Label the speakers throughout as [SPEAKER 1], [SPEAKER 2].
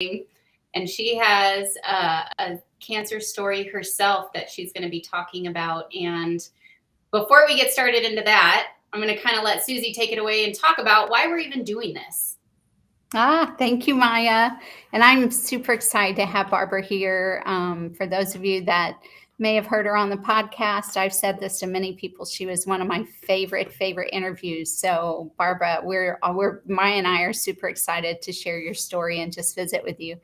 [SPEAKER 1] and she has a cancer story herself that she's going to be talking about. And before we get started into that, I'm going to kind of let Susie take it away and talk about why we're even doing this.
[SPEAKER 2] Thank you, Maya. And I'm super excited to have Barbara here. For those of you that may have heard her on the podcast, I've said this to many people. She was one of my favorite interviews. So Barbara, Maya and I are super excited to share your story and just visit with you.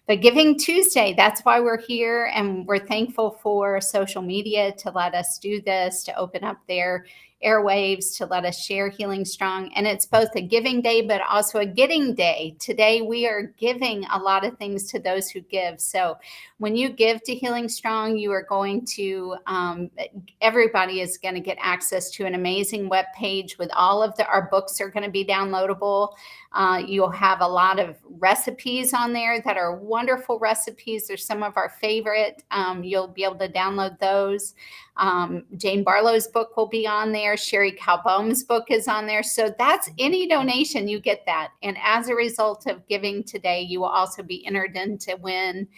[SPEAKER 2] But Giving Tuesday, that's why we're here. And we're thankful for social media to let us do this, to open up their airwaves, to let us share Healing Strong. And it's both a giving day, but also a getting day. Today, we are giving a lot of things to those who give. So when you give to Healing Strong, you are going to, everybody is going to get access to an amazing webpage with all of our books are going to be downloadable. You'll have a lot of recipes on there that are wonderful recipes. They're some of our favorite. You'll be able to download those. Jane Barlow's book will be on there. Sherry Calbome's book is on there. So that's any donation, you get that. And as a result of giving today, you will also be entered in to win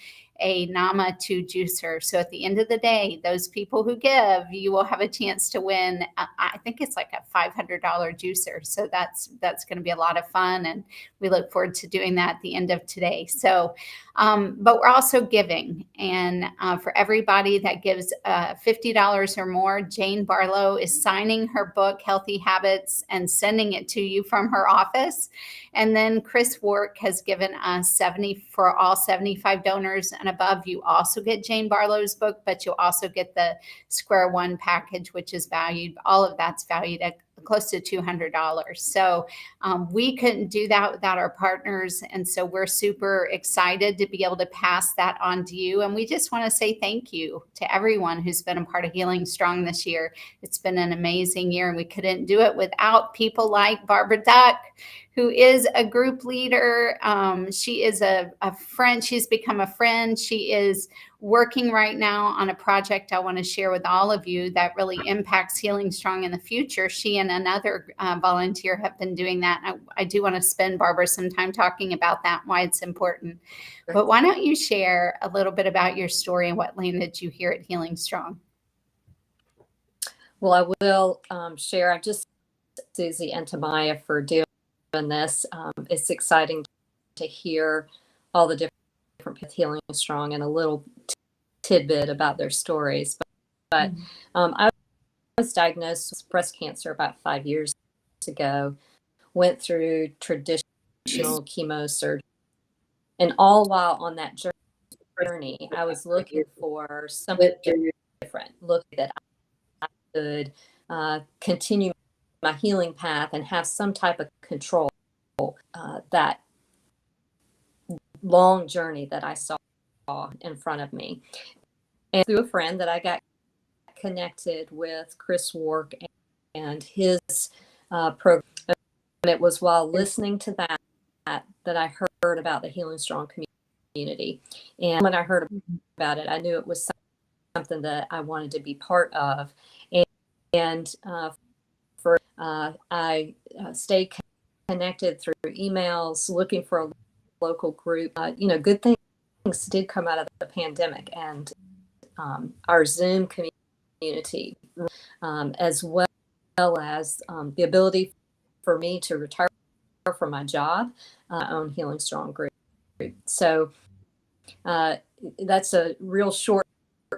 [SPEAKER 2] a Nama 2 juicer. So at the end of the day, those people who give, you will have a chance to win. I think it's like a $500 juicer. So that's going to be a lot of fun. And we look forward to doing that at the end of today. So, but we're also giving. And for everybody that gives $50 or more, Jane Barlow is signing her book, Healthy Habits, and sending it to you from her office. And then Chris Wark has given us 70 for all 75 donors and above. You also get Jane Barlow's book, but you'll also get the Square One package, which is valued. All of that's valued at close to $200. So we couldn't do that without our partners. And so we're super excited to be able to pass that on to you. And we just want to say thank you to everyone who's been a part of Healing Strong this year. It's been an amazing year, and we couldn't do it without people like Barbara Duck, who is a group leader. She is a friend. She's become a friend. She is working right now on a project I want to share with all of you that really impacts Healing Strong in the future. She and another volunteer have been doing that. I do want to spend, Barbara, some time talking about that, why it's important. But why don't you share a little bit about your story and what landed you here at Healing Strong?
[SPEAKER 3] Well, I will share. I just Susie and to Maya for doing this. It's exciting to hear all the different Healing Strong and a little tidbit about their stories. But I was diagnosed with breast cancer about 5 years ago, went through traditional chemo surgery, and all while on that journey, I was looking for something different, looking that I could continue my healing path and have some type of control, that long journey that I saw in front of me. And through a friend that I got connected with, Chris Wark, and his program. And it was while listening to that I heard about the Healing Strong community. And when I heard about it, I knew it was something that I wanted to be part of. And I stayed connected through emails, looking for a local group. Good things did come out of the pandemic, and our Zoom community, as well as the ability for me to retire from my job, my own Healing Strong group. So that's a real short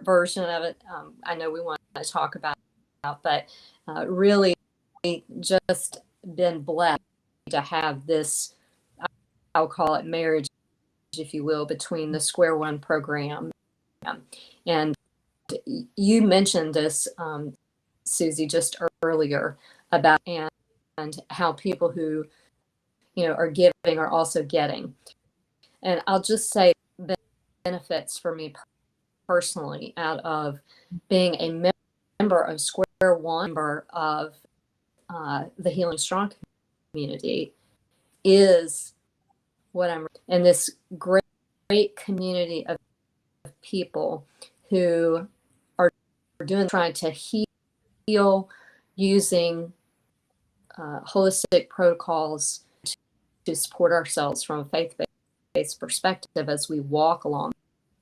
[SPEAKER 3] version of it. I know we want to talk about, but really just been blessed to have this, I'll call it marriage, if you will, between the Square One program. And you mentioned this, Susie, just earlier about and how people who are giving are also getting. And I'll just say benefits for me personally out of being a member of Square One, member of the Healing Strong community, is what I'm in this great community of people who are trying to heal using holistic protocols to support ourselves from a faith-based faith-based perspective as we walk along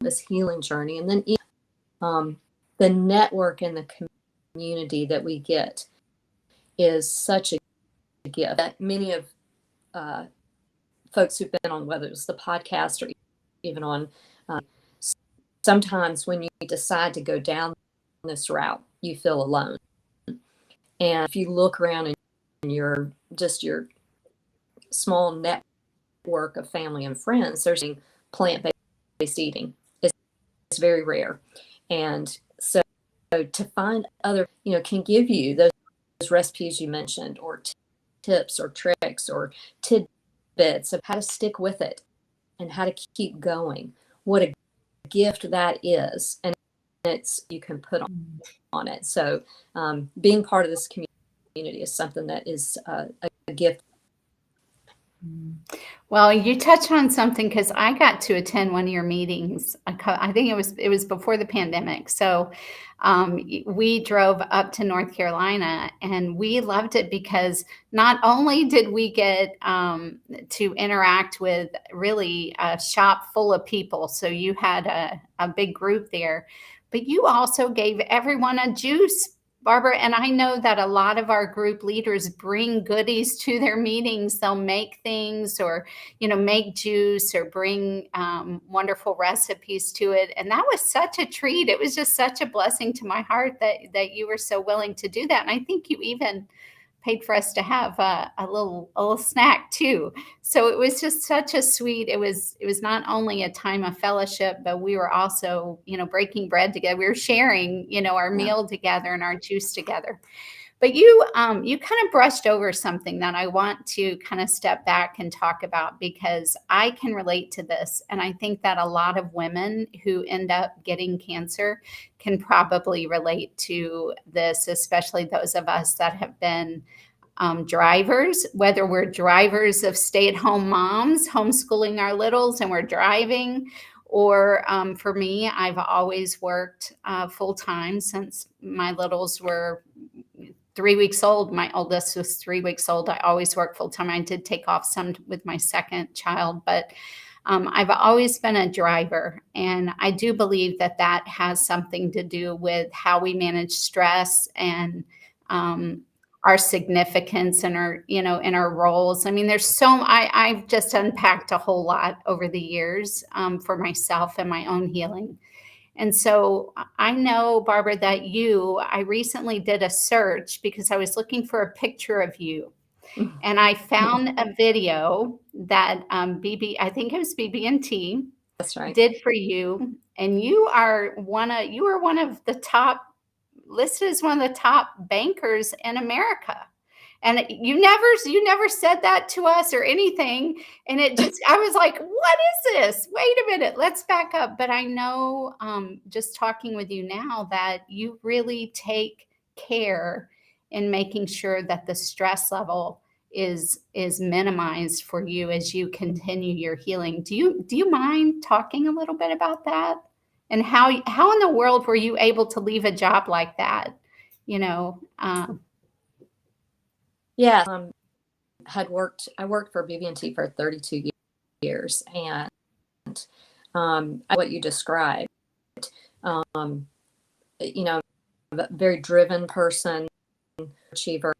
[SPEAKER 3] this healing journey. And then the network and the community that we get is such a gift that many of folks who've been on, whether it's the podcast or even on, sometimes when you decide to go down this route, you feel alone. And if you look around in your small network of family and friends, there's plant-based eating. It's very rare. And so to find other, can give you those recipes you mentioned, or tips or tricks or tidbits of how to stick with it and how to keep going. What a gift that is. And you can put on it. So being part of this community is something that is a gift.
[SPEAKER 2] Well, you touched on something, because I got to attend one of your meetings. I think it was before the pandemic. So we drove up to North Carolina, and we loved it because not only did we get to interact with really a shop full of people, so you had a big group there, but you also gave everyone a juice, Barbara. And I know that a lot of our group leaders bring goodies to their meetings. They'll make things, or, make juice, or bring wonderful recipes to it. And that was such a treat. It was just such a blessing to my heart that you were so willing to do that. And I think you even paid for us to have a little snack too. So it was just such a sweet, it was not only a time of fellowship, but we were also, breaking bread together. We were sharing, our meal together and our juice together. But you kind of brushed over something that I want to kind of step back and talk about, because I can relate to this. And I think that a lot of women who end up getting cancer can probably relate to this, especially those of us that have been drivers, whether we're drivers of stay-at-home moms, homeschooling our littles, and we're driving, or for me, I've always worked full-time since my littles were 3 weeks old. My oldest was 3 weeks old. I always worked full-time. I did take off some with my second child, but I've always been a driver. And I do believe that has something to do with how we manage stress and our significance and our, in our roles. I mean, I've just unpacked a whole lot over the years for myself and my own healing. And so I know, Barbara, that I recently did a search because I was looking for a picture of you. And I found a video that I think it was BB&T.
[SPEAKER 3] That's right.
[SPEAKER 2] Did for you. And you are one of the top, listed as one of the top bankers in America. And you never said that to us or anything. And I was like, what is this? Wait a minute, let's back up. But I know just talking with you now that you really take care in making sure that the stress level is minimized for you as you continue your healing. Do you mind talking a little bit about that? And how in the world were you able to leave a job like that?
[SPEAKER 3] Yeah, I worked for BB&T for 32 years, and what you described, a very driven person, achiever,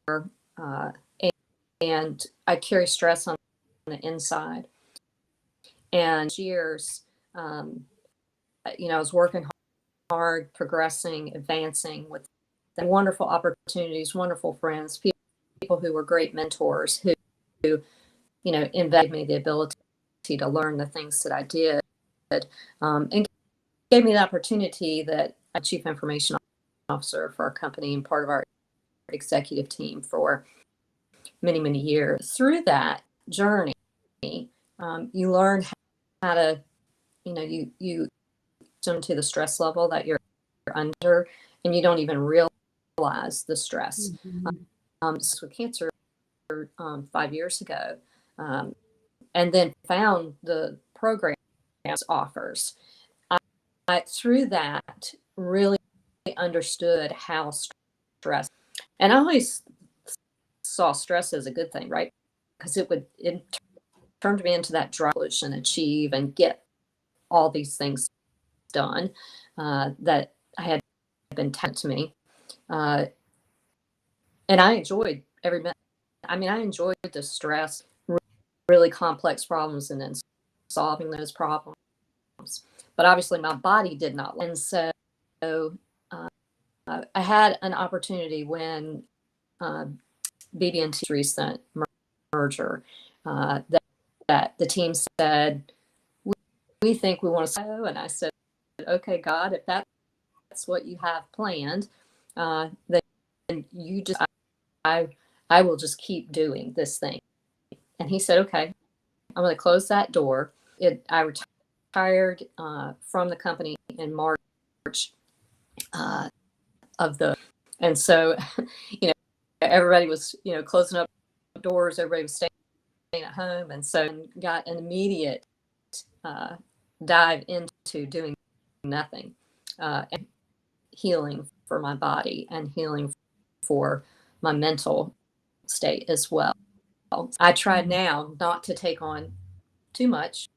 [SPEAKER 3] and I carry stress on the inside. And years, I was working hard, progressing, advancing with wonderful opportunities, wonderful friends, people who were great mentors who invited me the ability to learn the things that I did, and gave me the opportunity that I'm Chief Information Officer for our company and part of our executive team for many, many years. Through that journey, you learn how to, you jump to the stress level that you're under, and you don't even realize the stress. So with cancer 5 years ago, and then found the program offers. I through that really understood how stress, and I always saw stress as a good thing, right? Because it turned me into that drive, and achieve and get all these things done that I had been taught to me. And I enjoyed every minute. I mean, I enjoyed the stress, really complex problems, and then solving those problems. But obviously, my body did not. And so I had an opportunity when BB&T's recent merger that the team said, we think we want to go. And I said, okay, God, if that's what you have planned, then you just, I will just keep doing this thing. And he said, okay, I'm going to close that door. I retired from the company in March and so, everybody was, closing up doors. Everybody was staying at home. And so got an immediate dive into doing nothing and healing for my body and healing for my mental state as well. I tried now not to take on too much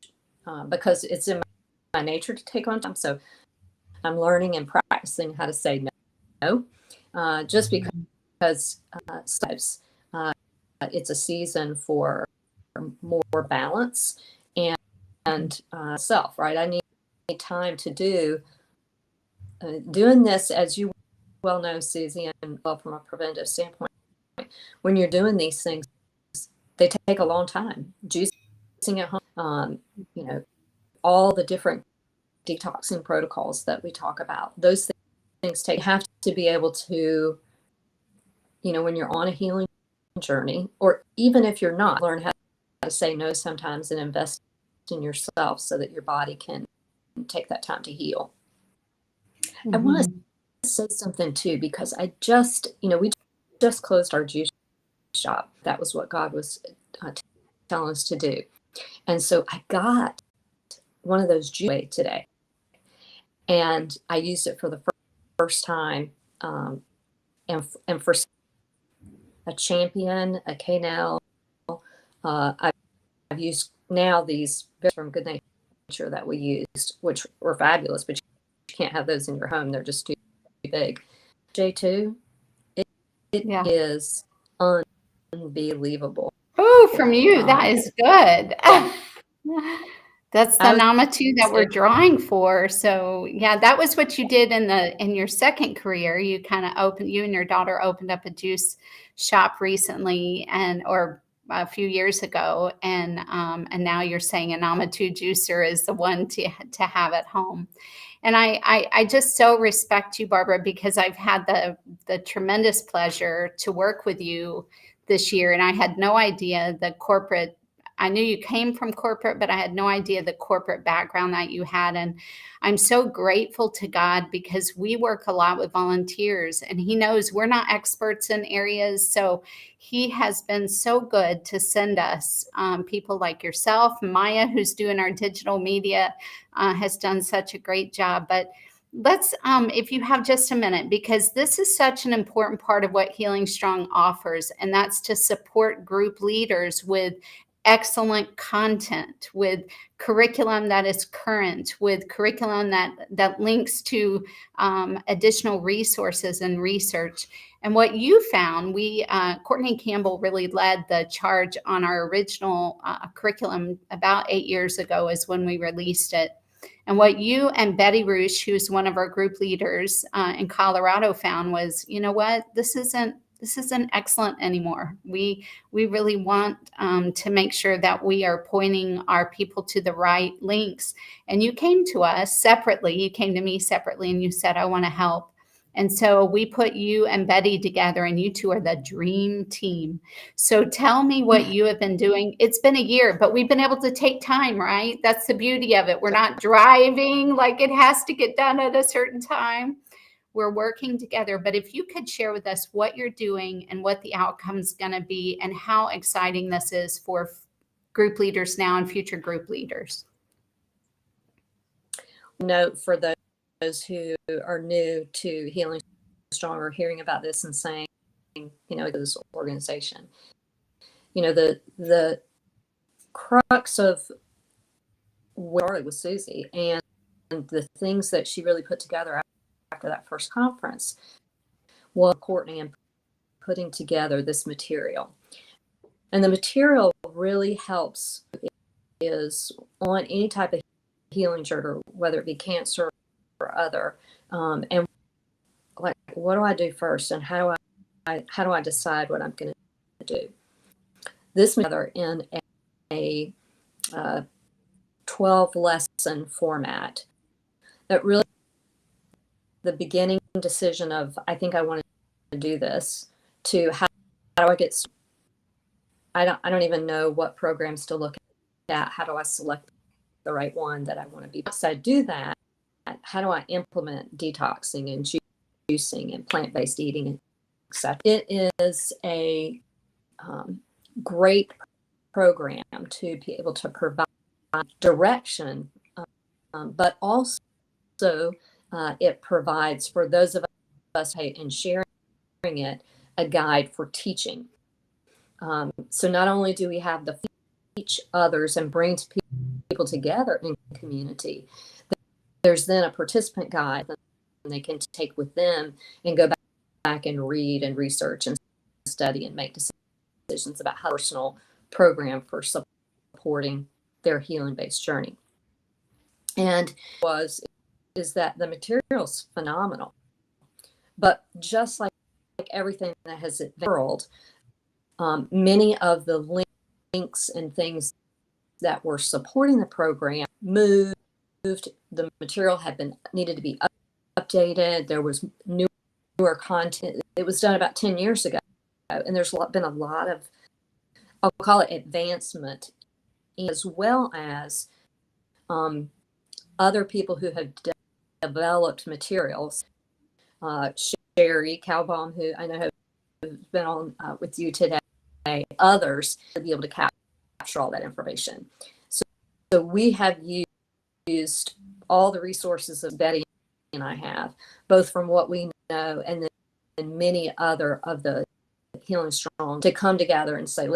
[SPEAKER 3] because it's in my nature to take on time. So I'm learning and practicing how to say no, just because it's a season for more balance and self, right? I need time to doing this, as you well know, Susie, and well, from a preventive standpoint, when you're doing these things, they take a long time. Juicing at home, all the different detoxing protocols that we talk about, those things have to be able to, when you're on a healing journey, or even if you're not, learn how to say no sometimes and invest in yourself so that your body can take that time to heal. I want to say something too, because I just, we just closed our juice shop. That was what God was telling us to do. And so I got one of those juice today, and I used it for the first time. And for a Champion, a Canal, I've used now these from Good Nature that we used, which were fabulous, but you can't have those in your home. They're just too big. J2, it is unbelievable.
[SPEAKER 2] Oh, from you, that is good. That's the Nama2 that we're drawing for. So yeah, that was what you did in your second career. You kind of you and your daughter opened up a juice shop recently or a few years ago. And now you're saying a Nama2 juicer is the one to have at home. And I just so respect you, Barbara, because I've had the tremendous pleasure to work with you this year. And I had no idea I knew you came from corporate, but I had no idea the corporate background that you had. And I'm so grateful to God because we work a lot with volunteers, and He knows we're not experts in areas. So He has been so good to send us people like yourself. Maya, who's doing our digital media, has done such a great job. But let's, if you have just a minute, because this is such an important part of what HealingStrong offers, and that's to support group leaders with excellent content, with curriculum that is current, with curriculum that links to additional resources and research. And what you found, Courtney Campbell really led the charge on our original curriculum about 8 years ago is when we released it. And what you and Betty Roosh, who's one of our group leaders in Colorado, found was, you know what, this isn't excellent anymore. We really want to make sure that we are pointing our people to the right links. And you came to us separately. You came to me separately, and you said, I want to help. And so we put you and Betty together, and you two are the dream team. So tell me what you have been doing. It's been a year, but we've been able to take time, right? That's the beauty of it. We're not driving like it has to get done at a certain time. We're working together. But if you could share with us what you're doing and what the outcome is going to be and how exciting this is for group leaders now and future group leaders.
[SPEAKER 3] Note for those who are new to HealingStrong or hearing about this and saying, this organization, the crux of what started with Susie and the things that she really put together after that first conference was Courtney and putting together this material. And the material really helps is on any type of healing journey, whether it be cancer or other. And like, what do I do first, and how do I decide what I'm going to do? This together in a 12 lesson format that really the beginning decision of I think I want to do this to how do I get started? I don't even know what programs to look at. How do I select the right one that I want to be? Once I do that, how do I implement detoxing and juicing and plant-based eating, etc.? It is a great program to be able to provide direction, but also it provides for those of us in sharing it a guide for teaching. So not only do we have the teach others and bring people together in community, there's then a participant guide that they can take with them and go back and read and research and study and make decisions about how personal program for supporting their healing-based journey. And is that the material's phenomenal, but just like everything that has in the world, many of the links and things that were supporting the program moved. The material had been needed to be updated. There was newer content. It was done about 10 years ago, and there's been a lot of, I'll call it advancement, as well as other people who have developed materials. Sherry Calbaum, who I know has been on with you today, others to be able to capture all that information. So we have used all the resources that Betty and I have, both from what we know and then many other of the Healing Strong, to come together and say,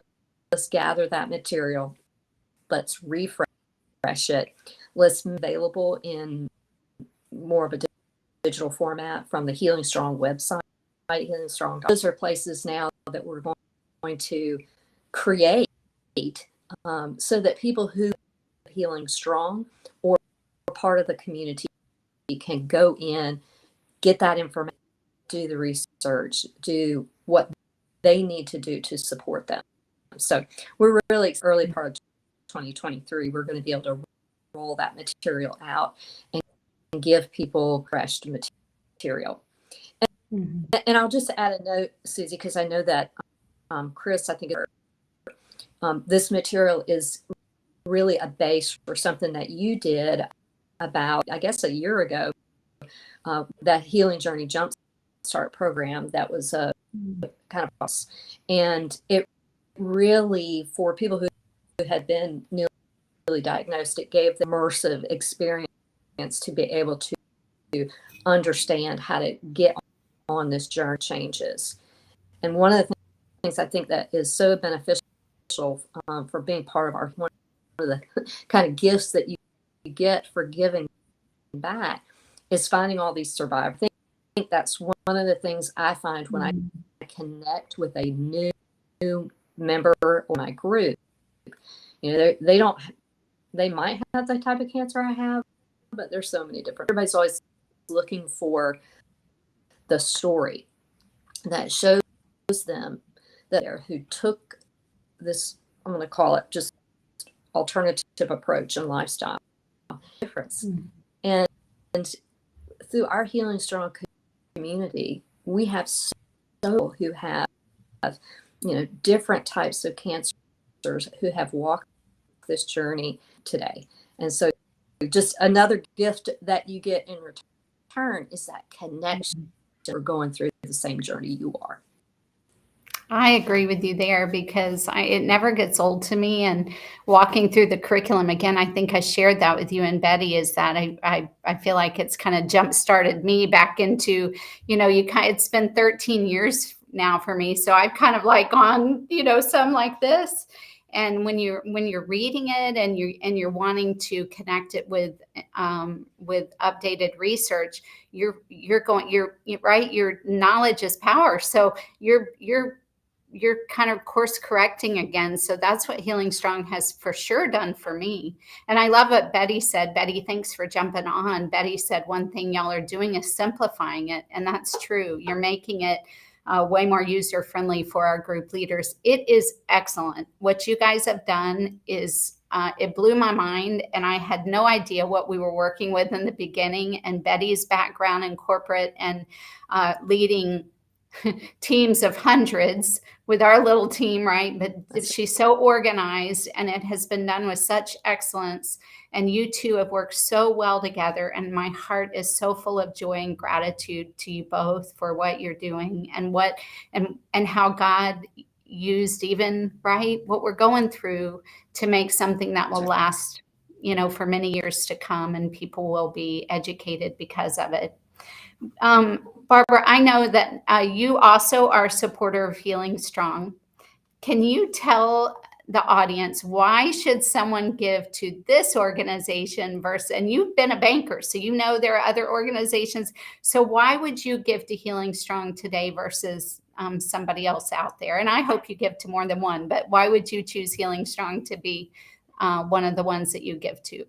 [SPEAKER 3] let's gather that material, let's refresh it, let's make it available in more of a digital format from the Healing Strong website, Healing Strong. Those are places now that we're going to create so that people who are Healing Strong or part of the community can go in, get that information, do the research, do what they need to do to support them. So we're really early part of 2023. We're going to be able to roll that material out and give people fresh material. And I'll just add a note, Susie, because I know that Chris, I think this material is really a base for something that you did about, I guess, a year ago, that Healing Journey Jumpstart program that was kind of, and it really, for people who had been newly diagnosed, it gave them immersive experience to be able to understand how to get on this journey changes. And one of the things I think that is so beneficial for being part of one of the kind of gifts that you get for giving back is finding all these survivors. I think that's one of the things I find when I connect with a new member or my group. You know, they might have the type of cancer I have, but there's so many different. Everybody's always looking for the story that shows them that who took this, I'm going to call it just alternative approach and lifestyle difference. And through our Healing Strong community, we have so who have, different types of cancers who have walked this journey today. And so just another gift that you get in return is that connection. We're going through the same journey you are.
[SPEAKER 2] I agree with you there because it never gets old to me. And walking through the curriculum again, I think I shared that with you and Betty, is that I feel like it's kind of jump started me back into, it's been 13 years now for me. So I've kind of like gone, some like this. and when you're reading it and you're wanting to connect it with updated research, you're right. Your knowledge is power. So you're kind of course correcting again. So that's what Healing Strong has for sure done for me. And I love what Betty said. Betty, thanks for jumping on. Betty said one thing y'all are doing is simplifying it. And that's true. You're making it way more user friendly for our group leaders. It is excellent. What you guys have done is it blew my mind, and I had no idea what we were working with in the beginning. And Betty's background in corporate and leading teams of hundreds with our little team, right? But she's so organized, and it has been done with such excellence. And you two have worked so well together. And my heart is so full of joy and gratitude to you both for what you're doing and how God used even, right, what we're going through to make something that will last, for many years to come, and people will be educated because of it. Barbara, I know that you also are a supporter of Healing Strong. Can you tell the audience, why should someone give to this organization versus, and you've been a banker, so there are other organizations. So why would you give to Healing Strong today versus somebody else out there? And I hope you give to more than one, but why would you choose Healing Strong to be one of the ones that you give to?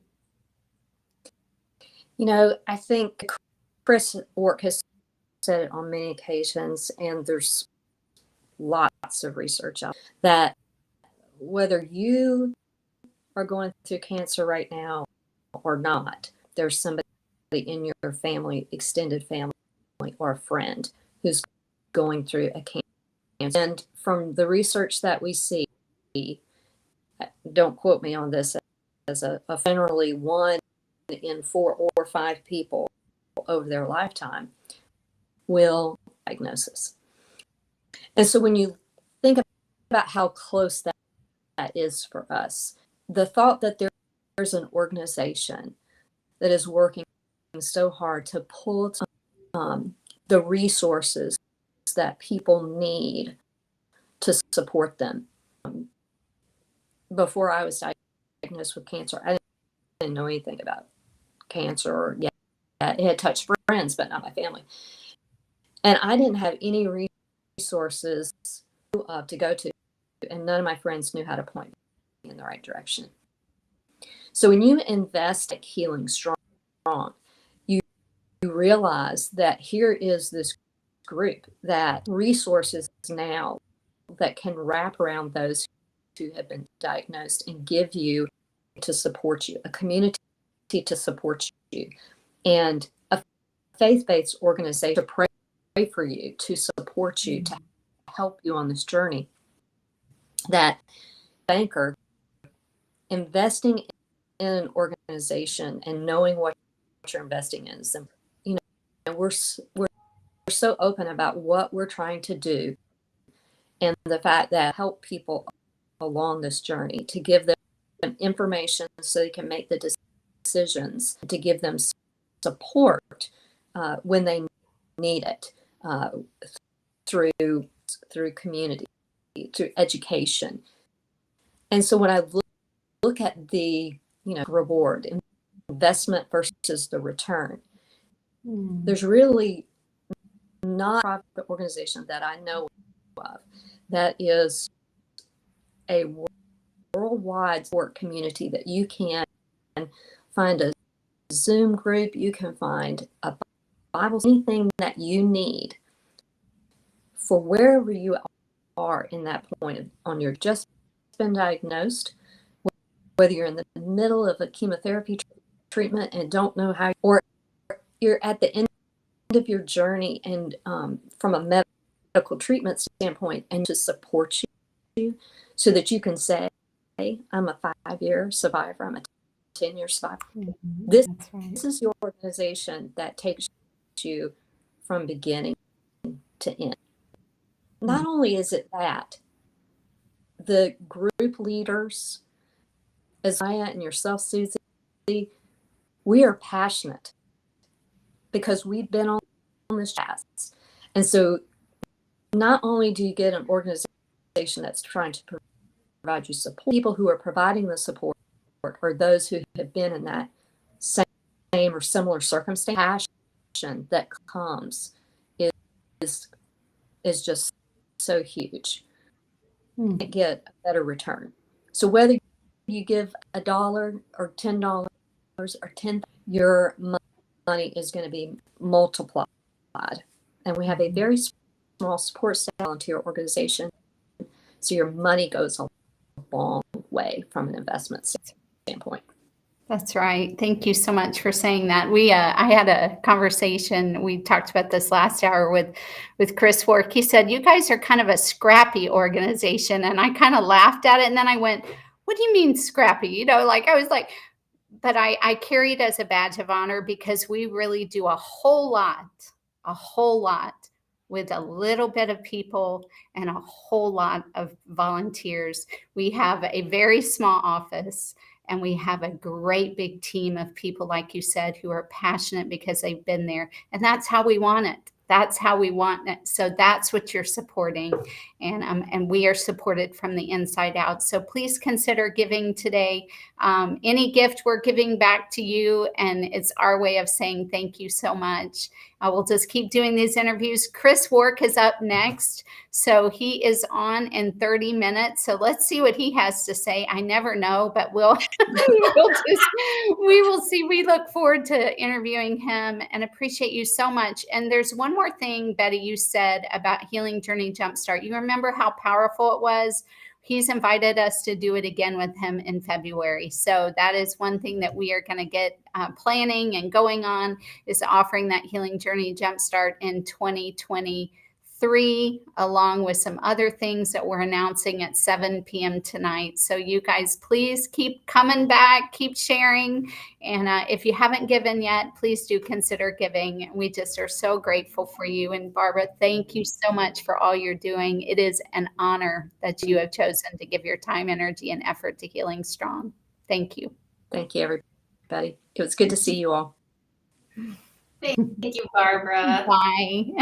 [SPEAKER 3] I think Chris Ork has said it on many occasions, and there's lots of research out that whether you are going through cancer right now or not, there's somebody in your family, extended family, or a friend who's going through a cancer. And from the research that we see, don't quote me on this, as a generally 1 in 4 or 5 people over their lifetime will diagnosis. And so when you think about how close that is for us, the thought that there's an organization that is working so hard to pull the resources that people need to support them. Before I was diagnosed with cancer, I didn't know anything about cancer, or it had touched friends, but not my family. And I didn't have any resources to go to, and none of my friends knew how to point me in the right direction. So when you invest at Healing Strong, you realize that here is this group that resources now that can wrap around those who have been diagnosed and give you to support you, a community to support you, and a faith-based organization to pray for you, to support you, to help you on this journey. That banker investing in an organization and knowing what you're investing in is, we're so open about what we're trying to do, and the fact that help people along this journey, to give them information so they can make the decisions, to give them support when they need it, through community, through education. And so when I look at the reward, investment versus the return, there's really not a private organization that I know of that is a worldwide support community that you can find a Zoom group, you can find a Bible, anything that you need for wherever you are in that point on your just been diagnosed, whether you're in the middle of a chemotherapy treatment and don't know how, or you're at the end of your journey and from a medical treatment standpoint, and to support you so that you can say, hey, I'm a 5-year survivor, I'm a 10-year survivor. Mm-hmm. This is your organization that takes you from beginning to end. Not only is it that, the group leaders, as Maya and yourself, Susie, we are passionate because we've been on this path. And so not only do you get an organization that's trying to provide you support. People who are providing the support are those who have been in that same or similar circumstance. Passion that comes is just so huge. Get a better return. So whether you give $1 or $10 or 10, your money is going to be multiplied. And we have a very small support staff volunteer organization, so your money goes a long way from an investment standpoint.
[SPEAKER 2] That's right. Thank you so much for saying that. I had a conversation. We talked about this last hour with Chris Work. He said, you guys are kind of a scrappy organization. And I kind of laughed at it. And then I went, what do you mean scrappy? I was like, but I carry it as a badge of honor because we really do a whole lot with a little bit of people and a whole lot of volunteers. We have a very small office. And we have a great big team of people, like you said, who are passionate because they've been there. And that's how we want it. That's how we want it. So that's what you're supporting. And we are supported from the inside out. So please consider giving today. Any gift we're giving back to you. And it's our way of saying thank you so much. We'll just keep doing these interviews. Chris Work is up next. So he is on in 30 minutes. So let's see what he has to say. I never know, but we will see. We look forward to interviewing him and appreciate you so much. And there's one more thing, Betty, you said about Healing Journey Jumpstart. You remember how powerful it was? He's invited us to do it again with him in February. So that is one thing that we are going to get planning and going on, is offering that Healing Journey Jumpstart in 2023, along with some other things that we're announcing at 7 p.m. tonight. So you guys, please keep coming back, keep sharing. And if you haven't given yet, please do consider giving. We just are so grateful for you. And Barbara, thank you so much for all you're doing. It is an honor that you have chosen to give your time, energy, and effort to HealingStrong. Thank you.
[SPEAKER 3] Thank you, everybody. It was good to see you all.
[SPEAKER 1] Thank you, Barbara.
[SPEAKER 2] Bye.